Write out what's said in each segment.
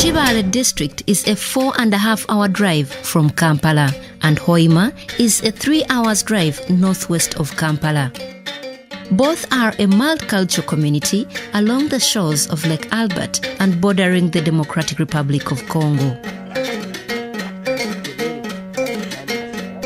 Chibale district is a 4.5-hour drive from Kampala, and Hoima is a 3 hours drive northwest of Kampala. Both are a multicultural community along the shores of Lake Albert and bordering the Democratic Republic of Congo.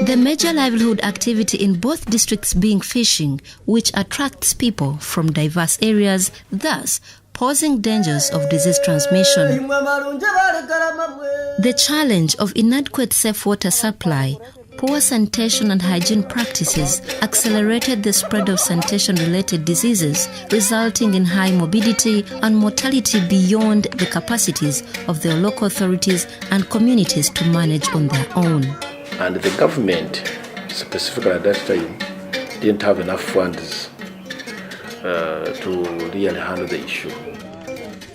The major livelihood activity in both districts being fishing, which attracts people from diverse areas, thus posing dangers of disease transmission. The challenge of inadequate safe water supply, poor sanitation and hygiene practices accelerated the spread of sanitation-related diseases, resulting in high morbidity and mortality beyond the capacities of the local authorities and communities to manage on their own. And the government, specifically at that time, didn't have enough funds to really handle the issue.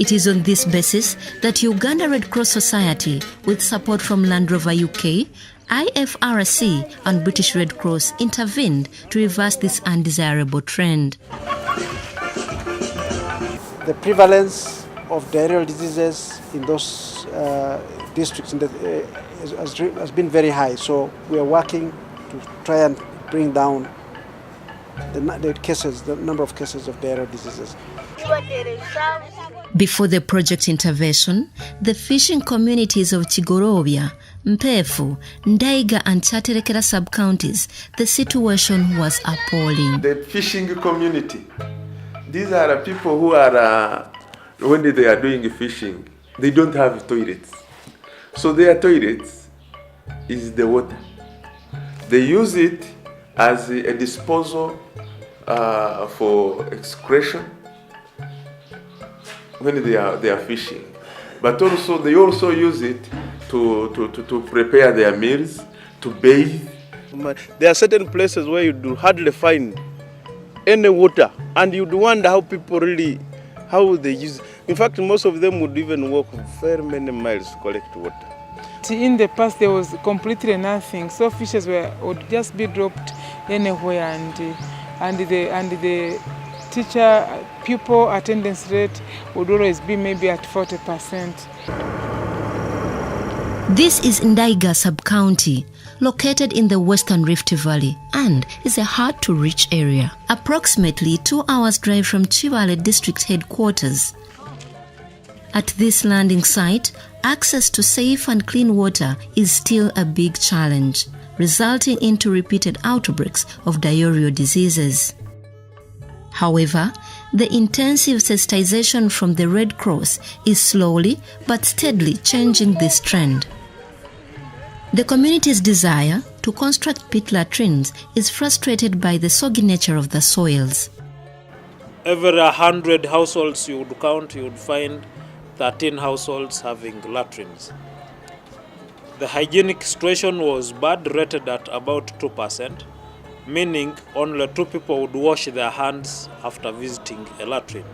It is on this basis that Uganda Red Cross Society, with support from Land Rover UK, IFRC and British Red Cross intervened to reverse this undesirable trend. The prevalence of diarrheal diseases in those districts has been very high, so we are working to try and bring down the number of cases of diarrheal diseases. Before the project intervention, the fishing communities of Chigorobya, Mpefu, Ndaiga and Chaterekera sub-counties, the situation was appalling. The fishing community, these are people who are, when they are doing fishing, they don't have toilets. So their toilets is the water. They use it as a disposal for excretion when they are fishing, but also they also use it to prepare their meals, to bathe. There are certain places where you do hardly find any water, and you'd wonder how people how they use. In fact, most of them would even walk very many miles to collect water. In the past, there was completely nothing, so fishes would just be dropped anywhere, and the pupil attendance rate would always be maybe at 40%. This is Ndaiga sub-county, located in the Western Rift Valley, and is a hard-to-reach area, approximately 2 hours drive from Chibale district headquarters. At this landing site, access to safe and clean water is still a big challenge, resulting into repeated outbreaks of diarrheal diseases. However, the intensive sensitization from the Red Cross is slowly but steadily changing this trend. The community's desire to construct pit latrines is frustrated by the soggy nature of the soils. Every 100 households you would count, you would find 13 households having latrines. The hygienic situation was bad, rated at about 2%. Meaning only 2 people would wash their hands after visiting a latrine.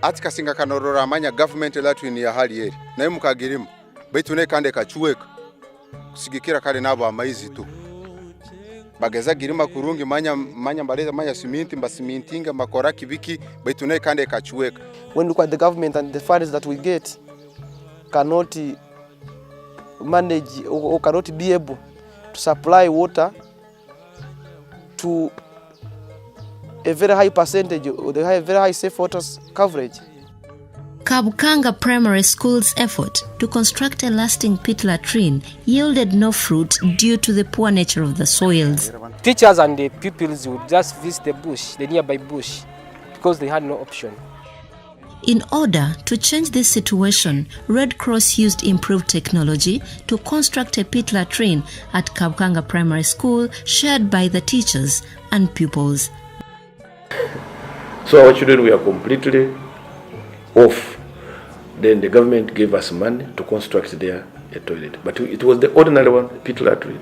Atika singa kanorora amanya government latrine ya hali yeri. Na imu kagirimu. Baitu ne kande kachuweka. Kusigikira kare nabo amaizi tu. Bageza girima kurungi manya mbaleza manya simintinga makora kibiki. Baitu ne kande kachuweka. When we look at the government and the funds that we get cannot manage or cannot be able to supply water to a very high percentage, or the very high safe water coverage. Kabukanga Primary School's effort to construct a lasting pit latrine yielded no fruit due to the poor nature of the soils. Teachers and the pupils would just visit the nearby bush, because they had no option. In order to change this situation, Red Cross used improved technology to construct a pit latrine at Kabukanga Primary School, shared by the teachers and pupils. So our children were completely off. Then the government gave us money to construct there a toilet. But it was the ordinary one, pit latrine.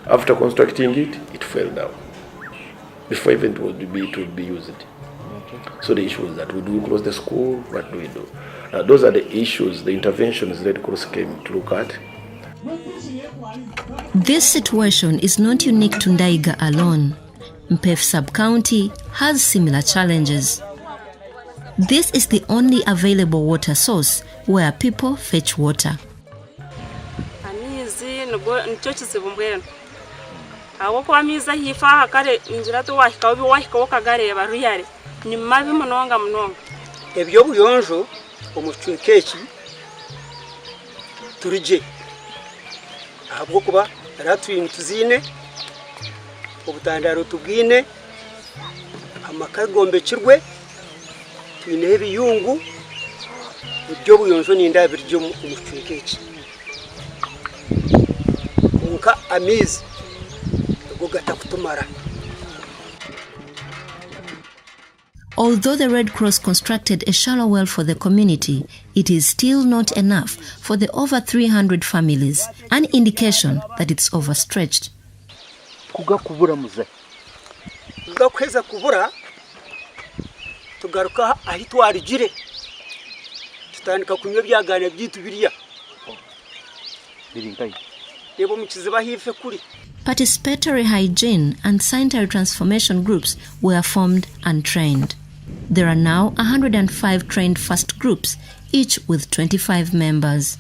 After constructing it, it fell down. Before even it would be used. So the issue was that we do close the school, what do we do? Those are the issues, the interventions Red Cross came to look at. This situation is not unique to Ndaiga alone. Mpefu sub-county has similar challenges. This is the only available water source where people fetch water. turije ahabwo kuba ratwin tuzine ubutandaro tubwine amakagombekirwe twine ibiyungu ibyo buyonjo ninda biryo mu mucwekeki unka amizi go gatakutumara. Although the Red Cross constructed a shallow well for the community, it is still not enough for the over 300 families, an indication that it's overstretched. Kugakweza kubura tugaruka ahitwarijire tutandika kunywa byagane byitu biriya birinkai yebo mukiziba hife kuri. Participatory hygiene and sanitary transformation groups were formed and trained. There are now 105 trained first groups, each with 25 members.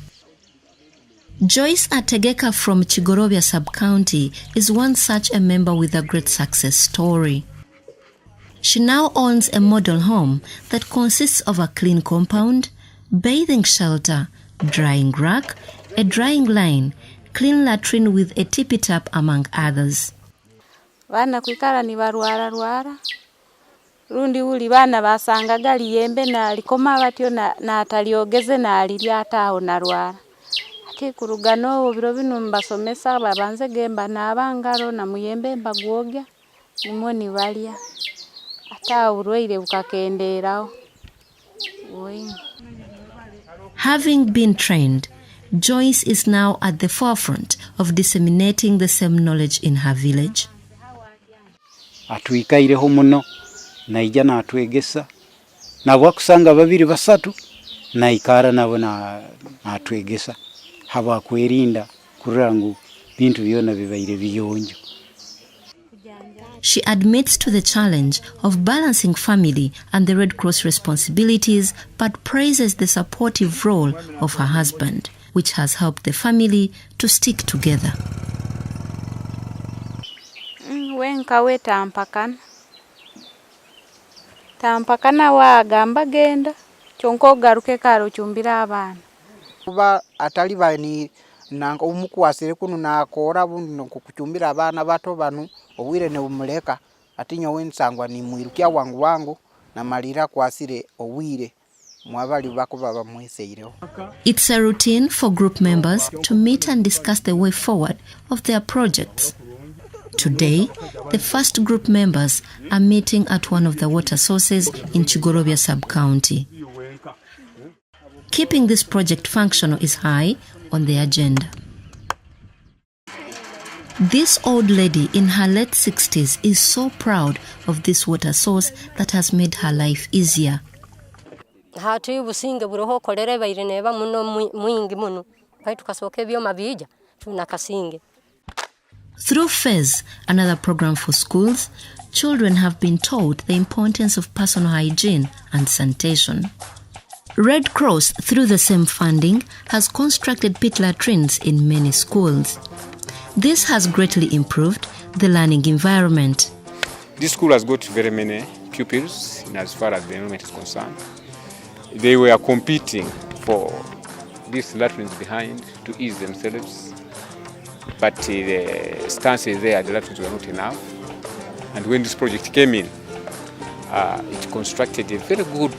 Joyce Ategeka from Chigorobia sub-county is one such a member with a great success story. She now owns a model home that consists of a clean compound, bathing shelter, drying rack, a drying line, clean latrine with a tippy-tap among others. Vana kuikara ni varwara rundi uli bana basanga gali yembe na likoma batyo na ataliogeze na alilya ataho na rwara ati kurugano biro bino mbasomesa babanze gemba na abangaro na muyembe mbagwogya nimoni balya ata urweire bukakenderaho. Having been trained, Joyce is now at the forefront of disseminating the same knowledge in her village. Atwikaireho muno naija natwegesa nabwo kusanga babiri basatu naikara nabo natwegesa haba kwerinda kurangu bintu byona bibaire biyonjo. She admits to the challenge of balancing family and the Red Cross responsibilities, but praises the supportive role of her husband, which has helped the family to stick together. Wenkawe tampakana wagamba genda chonko garuke karo chumbira abana kuba atali bani nanga umukwasire kunu nakora buno kukuchumbira abana bato banu obwire ne bumuleka atinyo wensangwa ni mwirukia wangu na malira kwasire obwire mwabali bako baba mwiseireho. It's a routine for group members to meet and discuss the way forward of their projects. Today, the first group members are meeting at one of the water sources in Chigorobia sub-county. Keeping this project functional is high on the agenda. This old lady in her late 60s is so proud of this water source that has made her life easier. Through FEZ, another program for schools, children have been taught the importance of personal hygiene and sanitation. Red Cross, through the same funding, has constructed pit latrines in many schools. This has greatly improved the learning environment. This school has got very many pupils in as far as the enrollment is concerned. They were competing for these latrines behind to ease themselves. But the stances there, the latrines were not enough. And when this project came in, it constructed a very good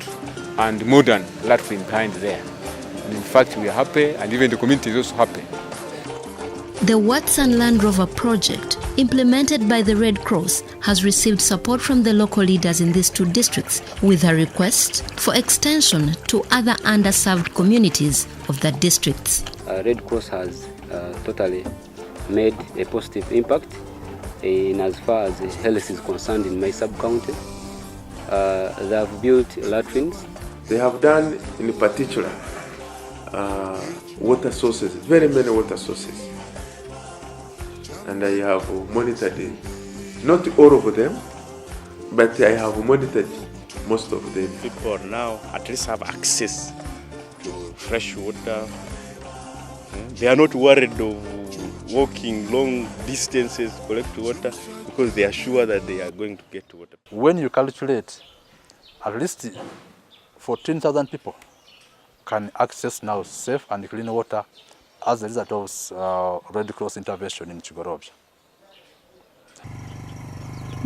and modern latrine behind there. And in fact, we are happy, and even the community is also happy. The Watson Land Rover project, implemented by the Red Cross, has received support from the local leaders in these two districts with a request for extension to other underserved communities of the districts. Red Cross has totally made a positive impact in as far as health is concerned in my sub-county. They have built latrines. They have done, in particular, water sources, very many water sources. And I have monitored it. Not all of them, but I have monitored most of them. People now at least have access to fresh water. They are not worried of walking long distances to collect water because they are sure that they are going to get water. When you calculate, at least 14,000 people can access now safe and clean water as a result of Red Cross intervention in Chigorobia.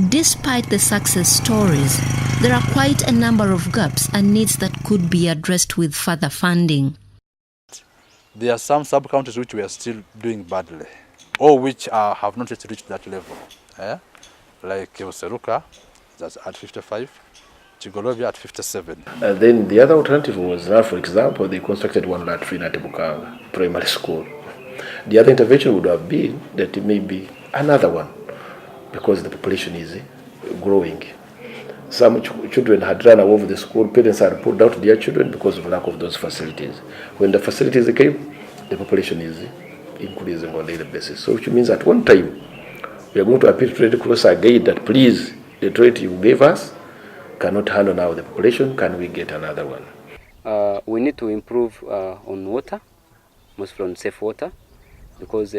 Despite the success stories, there are quite a number of gaps and needs that could be addressed with further funding. There are some sub-counties which we are still doing badly, or which have not yet reached that level. Like Seruka, that's at 55, Chigorobia at 57. Then the other alternative was, for example, they constructed one latrine at Bukanga Primary School. The other intervention would have been that it may be another one, because the population is growing. Some children had run away from the school, parents had pulled out their children because of lack of those facilities. When the facilities came, the population is increasing on a daily basis. So which means at one time, we are going to appeal to Red Cross again that please, the toilet you gave us cannot handle now the population, can we get another one? We need to improve on water, mostly on safe water, because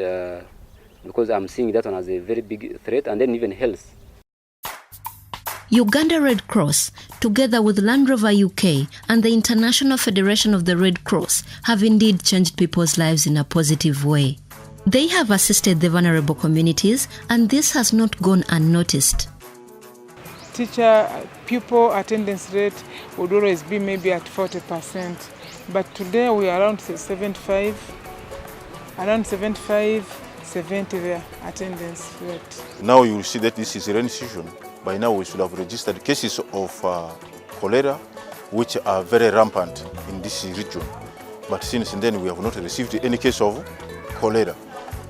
I'm seeing that one as a very big threat, and then even health. Uganda Red Cross, together with Land Rover UK and the International Federation of the Red Cross, have indeed changed people's lives in a positive way. They have assisted the vulnerable communities, and this has not gone unnoticed. Pupil attendance rate would always be maybe at 40%, but today we are around 70 their attendance rate. Now you will see that this is rainy season. By now we should have registered cases of cholera, which are very rampant in this region. But since then we have not received any case of cholera.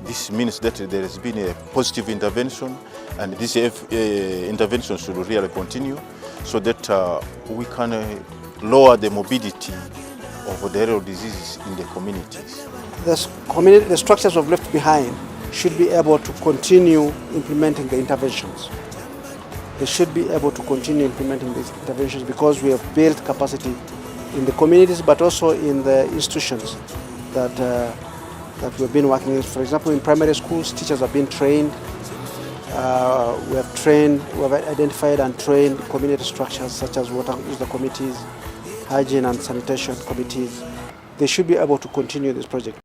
This means that there has been a positive intervention, and this intervention should really continue so that we can lower the morbidity of diarrheal diseases in the communities. The structures we've left behind should be able to continue implementing the interventions. They should be able to continue implementing these interventions because we have built capacity in the communities, but also in the institutions that we've been working with. For example, in primary schools, teachers have been trained. We have identified and trained community structures such as water user committees, hygiene and sanitation committees. They should be able to continue this project.